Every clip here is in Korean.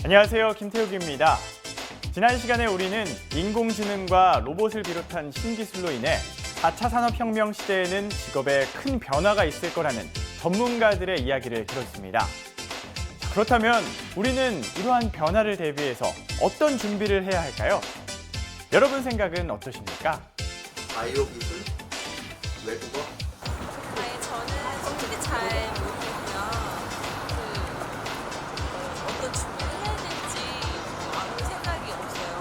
안녕하세요, 김태욱입니다. 지난 시간에 우리는 인공지능과 로봇을 비롯한 신기술로 인해 4차 산업혁명 시대에는 직업에 큰 변화가 있을 거라는 전문가들의 이야기를 들었습니다. 그렇다면 우리는 이러한 변화를 대비해서 어떤 준비를 해야 할까요? 여러분 생각은 어떠십니까? 바이오 기술, 외국어. 저는 솔직히 잘 모르겠고요. 어떤 준비를 해야 될지 아무 생각이 없어요.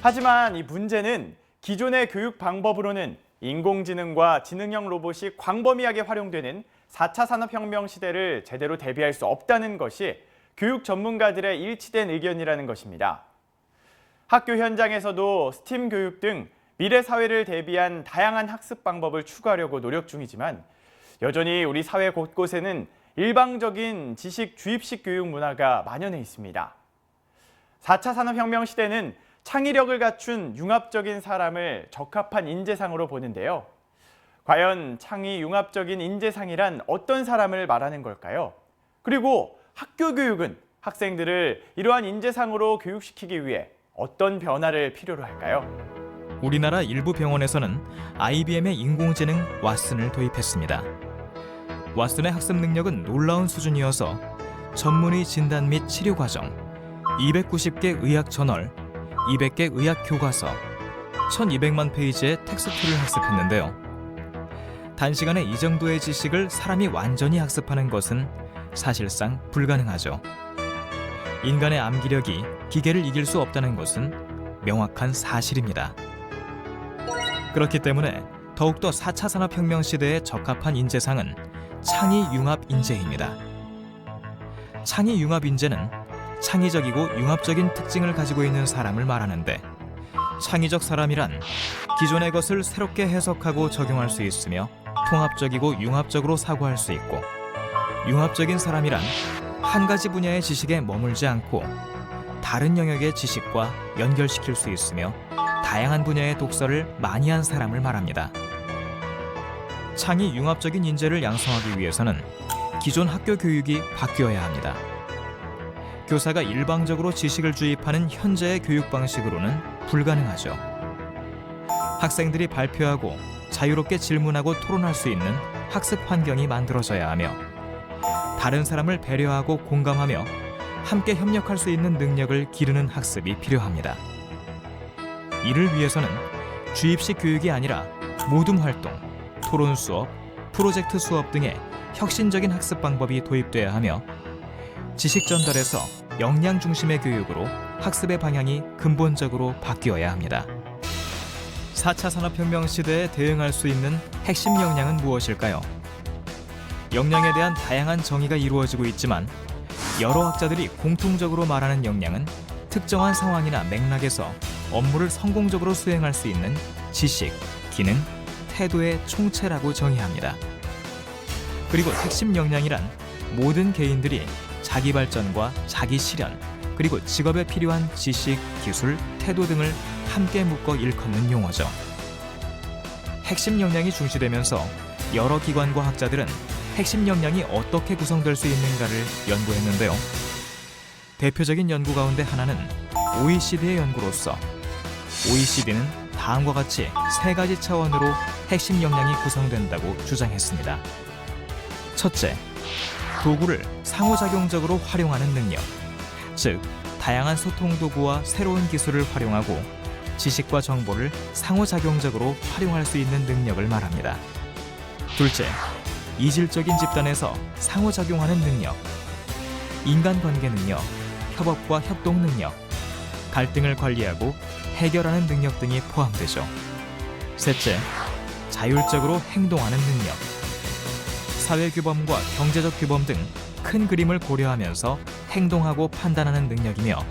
하지만 이 문제는 기존의 교육 방법으로는 인공지능과 지능형 로봇이 광범위하게 활용되는 4차 산업혁명 시대를 제대로 대비할 수 없다는 것이 교육 전문가들의 일치된 의견이라는 것입니다. 학교 현장에서도 스팀 교육 등 미래 사회를 대비한 다양한 학습 방법을 추구하려고 노력 중이지만 여전히 우리 사회 곳곳에는 일방적인 지식 주입식 교육 문화가 만연해 있습니다. 4차 산업혁명 시대는 창의력을 갖춘 융합적인 사람을 적합한 인재상으로 보는데요. 과연 창의 융합적인 인재상이란 어떤 사람을 말하는 걸까요? 그리고 학교 교육은 학생들을 이러한 인재상으로 교육시키기 위해 어떤 변화를 필요로 할까요? 우리나라 일부 병원에서는 IBM의 인공지능 왓슨을 도입했습니다. 왓슨의 학습 능력은 놀라운 수준이어서 전문의 진단 및 치료 과정, 290개 의학 저널, 200개 의학 교과서, 1200만 페이지의 텍스트를 학습했는데요. 단시간에 이 정도의 지식을 사람이 완전히 학습하는 것은 사실상 불가능하죠. 인간의 암기력이 기계를 이길 수 없다는 것은 명확한 사실입니다. 그렇기 때문에 더욱더 4차 산업혁명 시대에 적합한 인재상은 창의융합인재입니다. 창의융합인재는 창의적이고 융합적인 특징을 가지고 있는 사람을 말하는데, 창의적 사람이란 기존의 것을 새롭게 해석하고 적용할 수 있으며 통합적이고 융합적으로 사고할 수 있고, 융합적인 사람이란 한 가지 분야의 지식에 머물지 않고 다른 영역의 지식과 연결시킬 수 있으며 다양한 분야의 독서를 많이 한 사람을 말합니다. 창의 융합적인 인재를 양성하기 위해서는 기존 학교 교육이 바뀌어야 합니다. 교사가 일방적으로 지식을 주입하는 현재의 교육 방식으로는 불가능하죠. 학생들이 발표하고 자유롭게 질문하고 토론할 수 있는 학습 환경이 만들어져야 하며, 다른 사람을 배려하고 공감하며 함께 협력할 수 있는 능력을 기르는 학습이 필요합니다. 이를 위해서는 주입식 교육이 아니라 모둠 활동, 토론 수업, 프로젝트 수업 등의 혁신적인 학습 방법이 도입돼야 하며, 지식 전달에서 역량 중심의 교육으로 학습의 방향이 근본적으로 바뀌어야 합니다. 4차 산업혁명 시대에 대응할 수 있는 핵심 역량은 무엇일까요? 역량에 대한 다양한 정의가 이루어지고 있지만 여러 학자들이 공통적으로 말하는 역량은 특정한 상황이나 맥락에서 업무를 성공적으로 수행할 수 있는 지식, 기능, 태도의 총체라고 정의합니다. 그리고 핵심 역량이란 모든 개인들이 자기 발전과 자기 실현, 그리고 직업에 필요한 지식, 기술, 태도 등을 함께 묶어 일컫는 용어죠. 핵심 역량이 중시되면서 여러 기관과 학자들은 핵심 역량이 어떻게 구성될 수 있는가를 연구했는데요. 대표적인 연구 가운데 하나는 OECD의 연구로서, OECD는 다음과 같이 3가지 차원으로 핵심 역량이 구성된다고 주장했습니다. 첫째, 도구를 상호작용적으로 활용하는 능력, 즉 다양한 소통 도구와 새로운 기술을 활용하고 지식과 정보를 상호작용적으로 활용할 수 있는 능력을 말합니다. 둘째, 이질적인 집단에서 상호작용하는 능력, 인간관계 능력, 협업과 협동 능력, 갈등을 관리하고 해결하는 능력 등이 포함되죠. 셋째, 자율적으로 행동하는 능력, 사회규범과 경제적 규범 등 큰 그림을 고려하면서 행동하고 판단하는 능력이며,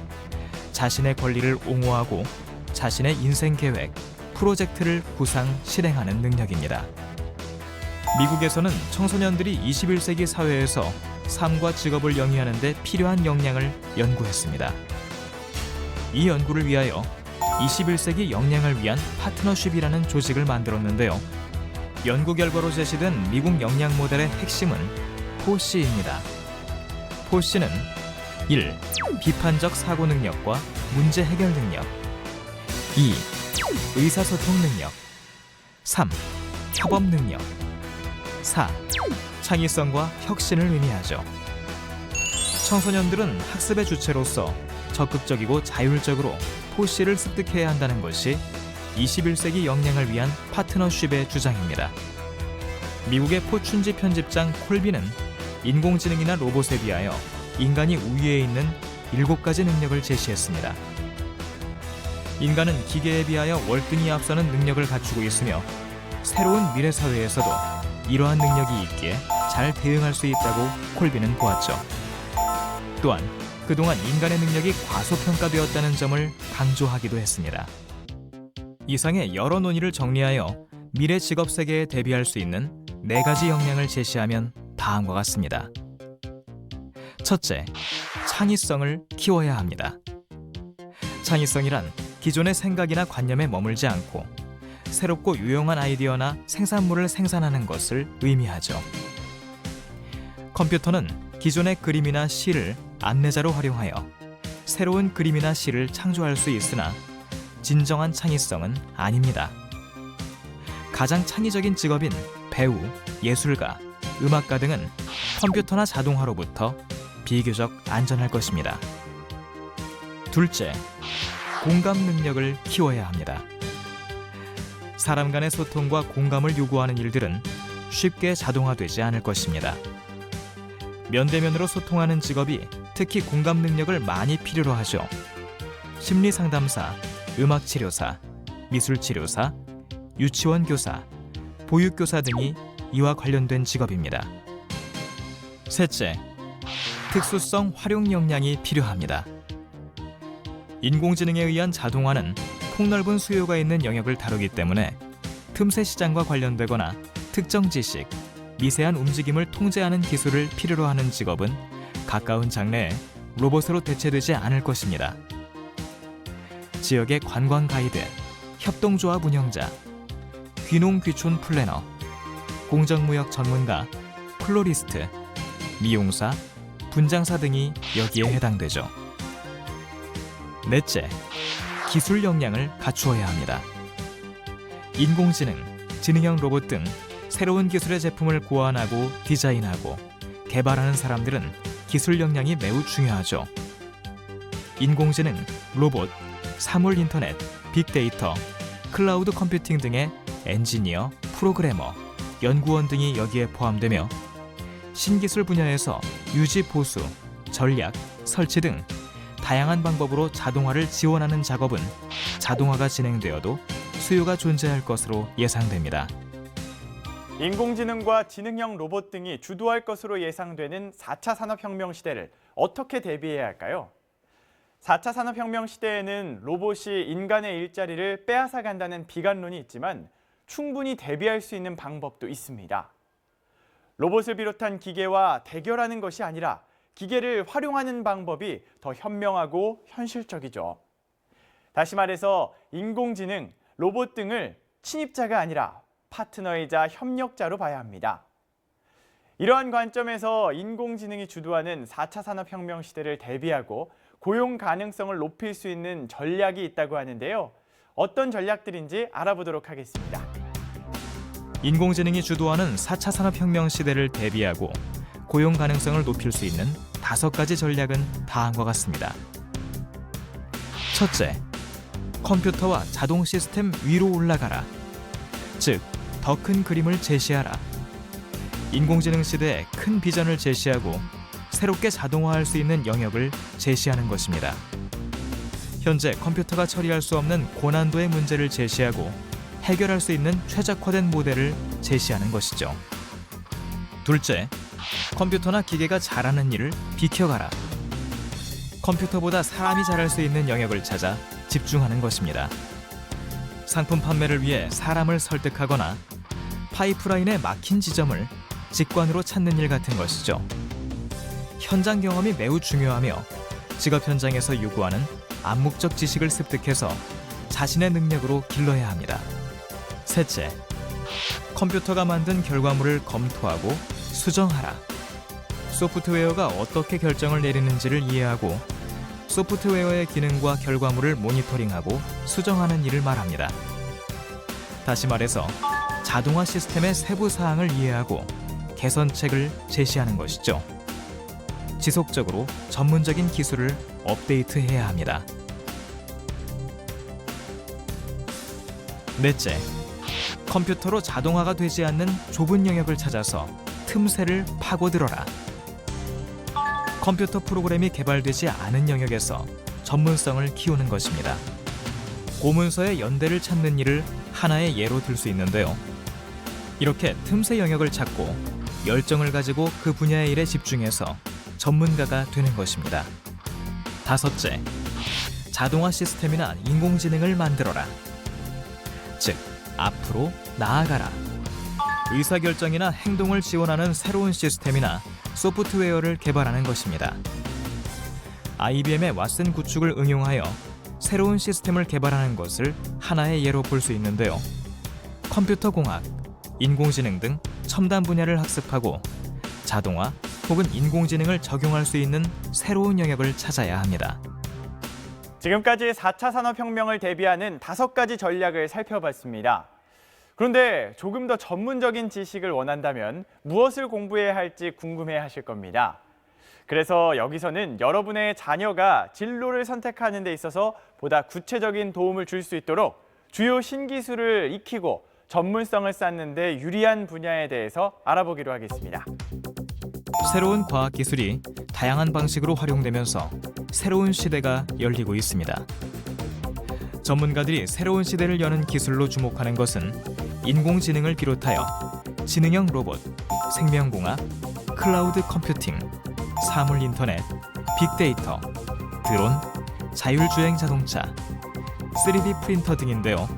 자신의 권리를 옹호하고 자신의 인생 계획, 프로젝트를 구상, 실행하는 능력입니다. 미국에서는 청소년들이 21세기 사회에서 삶과 직업을 영위하는 데 필요한 역량을 연구했습니다. 이 연구를 위하여 21세기 역량을 위한 파트너십이라는 조직을 만들었는데요. 연구 결과로 제시된 미국 역량 모델의 핵심은 포시입니다. 포시는 1. 비판적 사고 능력과 문제 해결 능력. 2. 의사소통 능력. 3. 협업 능력. 4. 창의성과 혁신을 의미하죠. 청소년들은 학습의 주체로서 적극적이고 자율적으로 포씨를 습득해야 한다는 것이 21세기 역량을 위한 파트너십의 주장입니다. 미국의 포춘지 편집장 콜비는 인공지능이나 로봇에 비하여 인간이 우위에 있는 7가지 능력을 제시했습니다. 인간은 기계에 비하여 월등히 앞서는 능력을 갖추고 있으며 새로운 미래 사회에서도 이러한 능력이 있기에 잘 대응할 수 있다고 콜비는 보았죠. 또한 그동안 인간의 능력이 과소평가되었다는 점을 강조하기도 했습니다. 이상의 여러 논의를 정리하여 미래 직업 세계에 대비할 수 있는 4가지 역량을 제시하면 다음과 같습니다. 첫째, 창의성을 키워야 합니다. 창의성이란 기존의 생각이나 관념에 머물지 않고 새롭고 유용한 아이디어나 생산물을 생산하는 것을 의미하죠. 컴퓨터는 기존의 그림이나 시를 안내자로 활용하여 새로운 그림이나 시를 창조할 수 있으나 진정한 창의성은 아닙니다. 가장 창의적인 직업인 배우, 예술가, 음악가 등은 컴퓨터나 자동화로부터 비교적 안전할 것입니다. 둘째, 공감 능력을 키워야 합니다. 사람 간의 소통과 공감을 요구하는 일들은 쉽게 자동화되지 않을 것입니다. 면대면으로 소통하는 직업이 특히 공감 능력을 많이 필요로 하죠. 심리상담사, 음악치료사, 미술치료사, 유치원 교사, 보육교사 등이 이와 관련된 직업입니다. 셋째, 특수성 활용 역량이 필요합니다. 인공지능에 의한 자동화는 폭넓은 수요가 있는 영역을 다루기 때문에 틈새 시장과 관련되거나 특정 지식, 미세한 움직임을 통제하는 기술을 필요로 하는 직업은 가까운 장래에 로봇으로 대체되지 않을 것입니다. 지역의 관광 가이드, 협동조합 운영자, 귀농귀촌 플래너, 공정무역 전문가, 플로리스트, 미용사, 분장사 등이 여기에 해당되죠. 넷째, 기술 역량을 갖추어야 합니다. 인공지능, 지능형 로봇 등 새로운 기술의 제품을 고안하고 디자인하고 개발하는 사람들은 기술 역량이 매우 중요하죠. 인공지능, 로봇, 사물 인터넷, 빅데이터, 클라우드 컴퓨팅 등의 엔지니어, 프로그래머, 연구원 등이 여기에 포함되며 신기술 분야에서 유지 보수, 전략, 설치 등 다양한 방법으로 자동화를 지원하는 작업은 자동화가 진행되어도 수요가 존재할 것으로 예상됩니다. 인공지능과 지능형 로봇 등이 주도할 것으로 예상되는 4차 산업혁명 시대를 어떻게 대비해야 할까요? 4차 산업혁명 시대에는 로봇이 인간의 일자리를 빼앗아 간다는 비관론이 있지만 충분히 대비할 수 있는 방법도 있습니다. 로봇을 비롯한 기계와 대결하는 것이 아니라 기계를 활용하는 방법이 더 현명하고 현실적이죠. 다시 말해서 인공지능, 로봇 등을 침입자가 아니라 파트너이자 협력자로 봐야 합니다. 이러한 관점에서 인공지능이 주도하는 4차 산업혁명 시대를 대비하고 고용 가능성을 높일 수 있는 전략이 있다고 하는데요. 어떤 전략들인지 알아보도록 하겠습니다. 인공지능이 주도하는 4차 산업혁명 시대를 대비하고 고용 가능성을 높일 수 있는 5가지 전략은 다음과 같습니다. 첫째, 컴퓨터와 자동 시스템 위로 올라가라. 즉, 더 큰 그림을 제시하라. 인공지능 시대에 큰 비전을 제시하고 새롭게 자동화할 수 있는 영역을 제시하는 것입니다. 현재 컴퓨터가 처리할 수 없는 고난도의 문제를 제시하고 해결할 수 있는 최적화된 모델을 제시하는 것이죠. 둘째, 컴퓨터나 기계가 잘하는 일을 비켜가라. 컴퓨터보다 사람이 잘할 수 있는 영역을 찾아 집중하는 것입니다. 상품 판매를 위해 사람을 설득하거나 파이프라인에 막힌 지점을 직관으로 찾는 일 같은 것이죠. 현장 경험이 매우 중요하며 직업 현장에서 요구하는 암묵적 지식을 습득해서 자신의 능력으로 길러야 합니다. 셋째, 컴퓨터가 만든 결과물을 검토하고 수정하라. 소프트웨어가 어떻게 결정을 내리는지를 이해하고 소프트웨어의 기능과 결과물을 모니터링하고 수정하는 일을 말합니다. 다시 말해서 자동화 시스템의 세부 사항을 이해하고 개선책을 제시하는 것이죠. 지속적으로 전문적인 기술을 업데이트해야 합니다. 넷째, 컴퓨터로 자동화가 되지 않는 좁은 영역을 찾아서 틈새를 파고들어라. 컴퓨터 프로그램이 개발되지 않은 영역에서 전문성을 키우는 것입니다. 고문서의 연대를 찾는 일을 하나의 예로 들 수 있는데요. 이렇게 틈새 영역을 찾고 열정을 가지고 그 분야의 일에 집중해서 전문가가 되는 것입니다. 다섯째, 자동화 시스템이나 인공지능을 만들어라. 즉, 앞으로 나아가라. 의사결정이나 행동을 지원하는 새로운 시스템이나 소프트웨어를 개발하는 것입니다. IBM의 왓슨 구축을 응용하여 새로운 시스템을 개발하는 것을 하나의 예로 볼 수 있는데요. 컴퓨터 공학, 인공지능 등 첨단 분야를 학습하고 자동화 혹은 인공지능을 적용할 수 있는 새로운 영역을 찾아야 합니다. 지금까지 4차 산업혁명을 대비하는 5가지 전략을 살펴봤습니다. 그런데 조금 더 전문적인 지식을 원한다면 무엇을 공부해야 할지 궁금해하실 겁니다. 그래서 여기서는 여러분의 자녀가 진로를 선택하는 데 있어서 보다 구체적인 도움을 줄 수 있도록 주요 신기술을 익히고 전문성을 쌓는 데 유리한 분야에 대해서 알아보기로 하겠습니다. 새로운 과학기술이 다양한 방식으로 활용되면서 새로운 시대가 열리고 있습니다. 전문가들이 새로운 시대를 여는 기술로 주목하는 것은 인공지능을 비롯하여 지능형 로봇, 생명공학, 클라우드 컴퓨팅, 사물인터넷, 빅데이터, 드론, 자율주행 자동차, 3D 프린터 등인데요.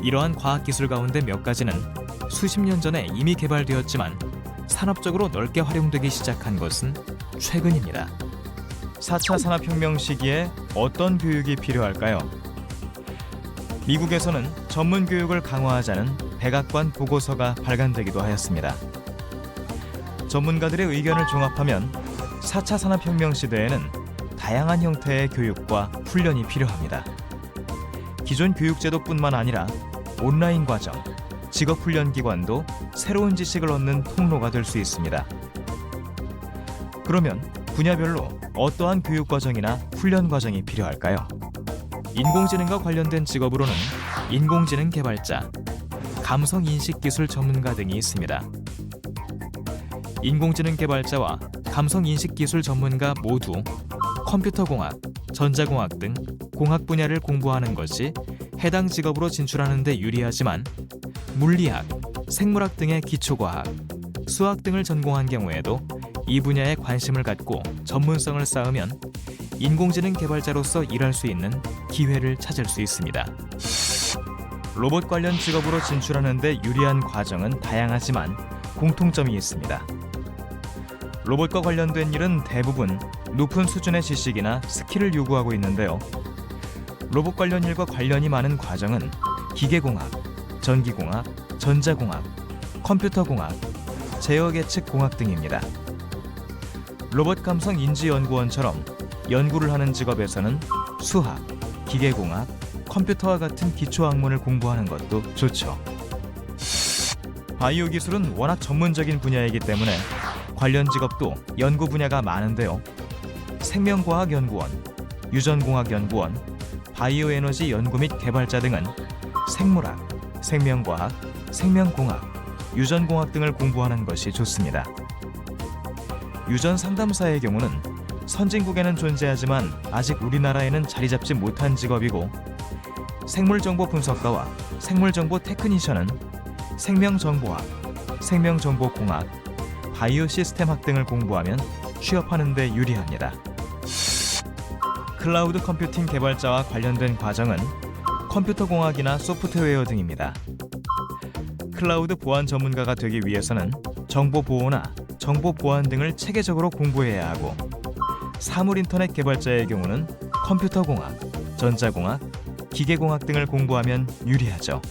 이러한 과학기술 가운데 몇 가지는 수십 년 전에 이미 개발되었지만 산업적으로 넓게 활용되기 시작한 것은 최근입니다. 4차 산업혁명 시기에 어떤 교육이 필요할까요? 미국에서는 전문 교육을 강화하자는 백악관 보고서가 발간되기도 하였습니다. 전문가들의 의견을 종합하면 4차 산업혁명 시대에는 다양한 형태의 교육과 훈련이 필요합니다. 기존 교육제도뿐만 아니라 온라인 과정, 직업훈련기관도 새로운 지식을 얻는 통로가 될 수 있습니다. 그러면 분야별로 어떠한 교육과정이나 훈련과정이 필요할까요? 인공지능과 관련된 직업으로는 인공지능 개발자, 감성인식기술 전문가 등이 있습니다. 인공지능 개발자와 감성인식기술 전문가 모두 컴퓨터공학, 전자공학 등 공학 분야를 공부하는 것이 해당 직업으로 진출하는 데 유리하지만 물리학, 생물학 등의 기초과학, 수학 등을 전공한 경우에도 이 분야에 관심을 갖고 전문성을 쌓으면 인공지능 개발자로서 일할 수 있는 기회를 찾을 수 있습니다. 로봇 관련 직업으로 진출하는 데 유리한 과정은 다양하지만 공통점이 있습니다. 로봇과 관련된 일은 대부분 높은 수준의 지식이나 스킬을 요구하고 있는데요. 로봇 관련 일과 관련이 많은 과정은 기계공학, 전기공학, 전자공학, 컴퓨터공학, 제어계측공학 등입니다. 로봇 감성 인지연구원처럼 연구를 하는 직업에서는 수학, 기계공학, 컴퓨터와 같은 기초학문을 공부하는 것도 좋죠. 바이오 기술은 워낙 전문적인 분야이기 때문에 관련 직업도 연구 분야가 많은데요. 생명과학연구원, 유전공학연구원, 바이오에너지 연구 및 개발자 등은 생물학, 생명과학, 생명공학, 유전공학 등을 공부하는 것이 좋습니다. 유전 상담사의 경우는 선진국에는 존재하지만 아직 우리나라에는 자리 잡지 못한 직업이고, 생물정보 분석가와 생물정보 테크니션은 생명정보학, 생명정보공학, 바이오 시스템학 등을 공부하면 취업하는 데 유리합니다. 클라우드 컴퓨팅 개발자와 관련된 과정은 컴퓨터공학이나 소프트웨어 등입니다. 클라우드 보안 전문가가 되기 위해서는 정보 보호나 정보 보안 등을 체계적으로 공부해야 하고, 사물인터넷 개발자의 경우는 컴퓨터공학, 전자공학, 기계공학 등을 공부하면 유리하죠.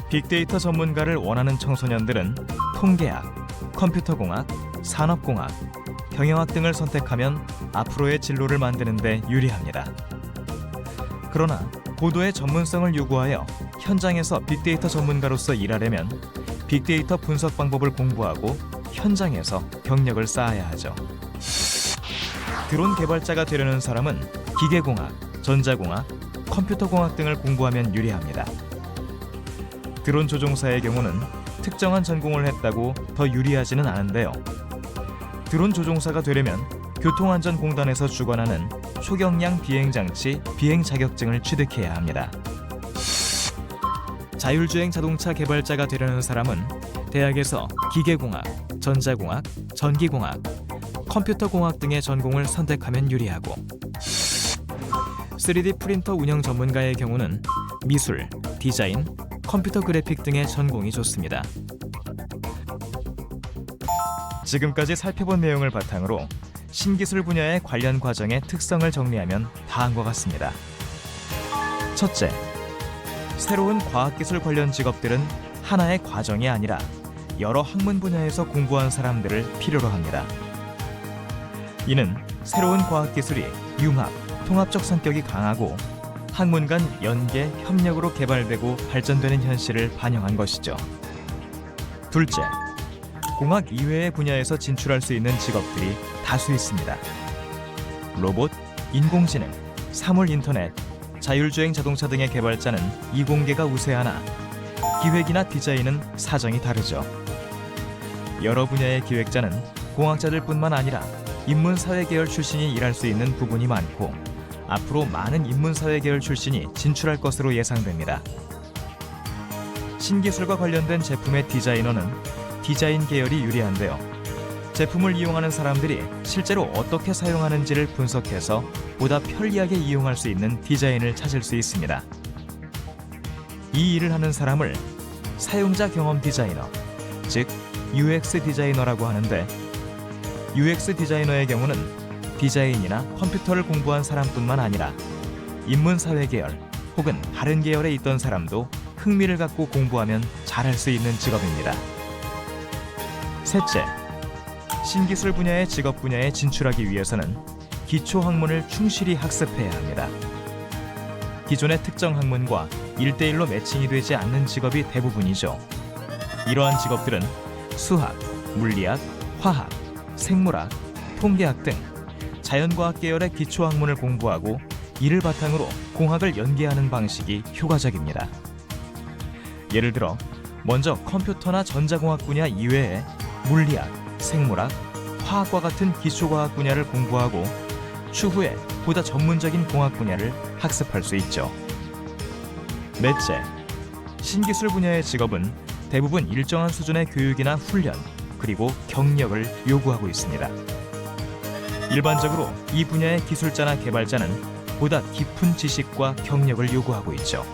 빅데이터 전문가를 원하는 청소년들은 통계학, 컴퓨터공학, 산업공학, 경영학 등을 선택하면 앞으로의 진로를 만드는 데 유리합니다. 그러나 고도의 전문성을 요구하여 현장에서 빅데이터 전문가로서 일하려면 빅데이터 분석 방법을 공부하고 현장에서 경력을 쌓아야 하죠. 드론 개발자가 되려는 사람은 기계공학, 전자공학, 컴퓨터공학 등을 공부하면 유리합니다. 드론 조종사의 경우는 특정한 전공을 했다고 더 유리하지는 않은데요. 드론 조종사가 되려면 교통안전공단에서 주관하는 초경량 비행장치 비행 자격증을 취득해야 합니다. 자율주행 자동차 개발자가 되려는 사람은 대학에서 기계공학, 전자공학, 전기공학, 컴퓨터공학 등의 전공을 선택하면 유리하고 3D 프린터 운영 전문가의 경우는 미술, 디자인, 컴퓨터 그래픽 등의 전공이 좋습니다. 지금까지 살펴본 내용을 바탕으로 신기술 분야의 관련 과정의 특성을 정리하면 다음과 같습니다. 첫째, 새로운 과학기술 관련 직업들은 하나의 과정이 아니라 여러 학문 분야에서 공부한 사람들을 필요로 합니다. 이는 새로운 과학기술이 융합, 통합적 성격이 강하고 학문 간 연계, 협력으로 개발되고 발전되는 현실을 반영한 것이죠. 둘째, 공학 이외의 분야에서 진출할 수 있는 직업들이 다수 있습니다. 로봇, 인공지능, 사물인터넷, 자율주행 자동차 등의 개발자는 이공계가 우세하나 기획이나 디자인은 사정이 다르죠. 여러 분야의 기획자는 공학자들뿐만 아니라 인문사회 계열 출신이 일할 수 있는 부분이 많고 앞으로 많은 인문사회 계열 출신이 진출할 것으로 예상됩니다. 신기술과 관련된 제품의 디자이너는 디자인 계열이 유리한데요. 제품을 이용하는 사람들이 실제로 어떻게 사용하는지를 분석해서 보다 편리하게 이용할 수 있는 디자인을 찾을 수 있습니다. 이 일을 하는 사람을 사용자 경험 디자이너, 즉 UX 디자이너라고 하는데 UX 디자이너의 경우는 디자인이나 컴퓨터를 공부한 사람뿐만 아니라 인문사회 계열 혹은 다른 계열에 있던 사람도 흥미를 갖고 공부하면 잘할 수 있는 직업입니다. 셋째, 신기술 분야의 직업 분야에 진출하기 위해서는 기초 학문을 충실히 학습해야 합니다. 기존의 특정 학문과 1대1로 매칭이 되지 않는 직업이 대부분이죠. 이러한 직업들은 수학, 물리학, 화학, 생물학, 통계학 등 자연과학 계열의 기초 학문을 공부하고 이를 바탕으로 공학을 연계하는 방식이 효과적입니다. 예를 들어 먼저 컴퓨터나 전자공학 분야 이외에 물리학, 생물학, 화학과 같은 기초과학 분야를 공부하고 추후에 보다 전문적인 공학 분야를 학습할 수 있죠. 넷째, 신기술 분야의 직업은 대부분 일정한 수준의 교육이나 훈련, 그리고 경력을 요구하고 있습니다. 일반적으로 이 분야의 기술자나 개발자는 보다 깊은 지식과 경력을 요구하고 있죠.